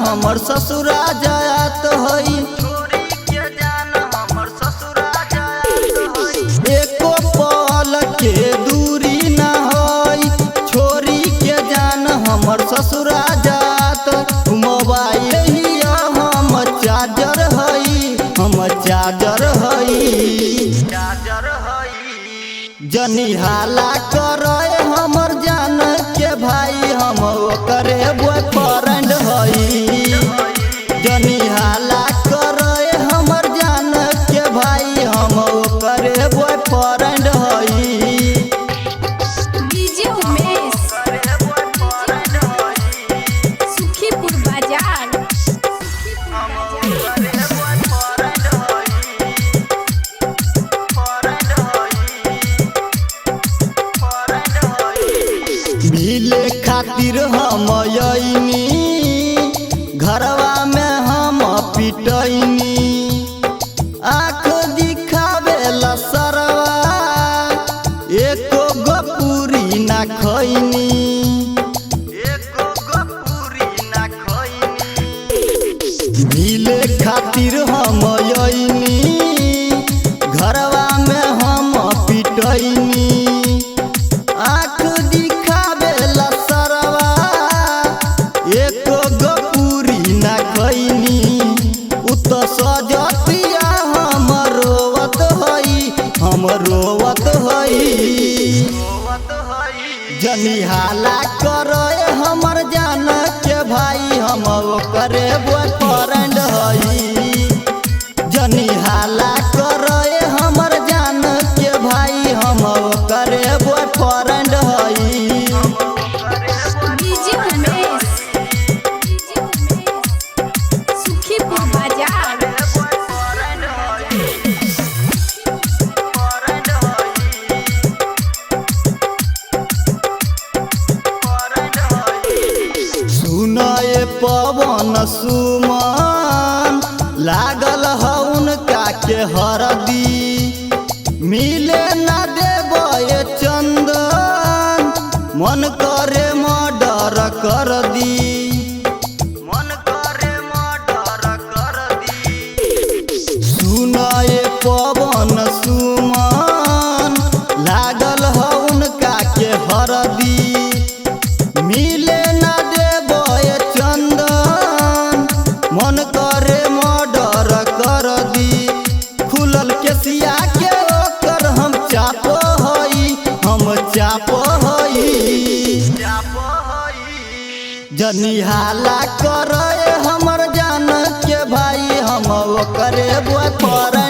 हमर ससुरा जात हई। एको पल के दूरी न हई, छोरी के जान हमर ससुरा जात। मोबाइल हिया हम चार्जर हई, हम चार्जर हई। जनी हाला करे हमर जान के भाई, हम ओकरे बॉयफ्रेंड हई। जनी हाला करे हमर जान के भाई, हम ओकरे बॉयफ्रेंड हई। डीजे उमेश सुखीपुर बाजार। मिले खातिर हम आईनी, घरवा में हम पिटैनी। आँख दिखावे ला सरवा, एको गो पूरी ना खैनी। मिले खातिर हम आईनी, घरवा में हम पिटैनी। आँख दिखावे ला सरवा, एको गो पूरी ना खैनी। उत सजतिया हम रोवत हई, हम रोवत हई। जनी हाला करे हमर जान के भाई, हम ओकरे बॉयफ्रेंड हई। जनी हाला करे हमर जान के भाई, हम ओकरे बॉयफ्रेंड हई। डीजे उमेश सुखीपुर बाजार। सुनाए पवन सुमन, लागल है उनका के हरदी। मिले न देबे चंदन, मन करे मर्डर कर दी। सुनाए पवन सुमन, लागल है उनका के हरदी। मिले न देबे चंदन, मन करे मर्डर कर दी। खुलल केसिया के ओकर हम चाप हई, हम चाप हई। जनी हाला करे हमर जान के भाई, हम ओकरे बॉयफ्रेंड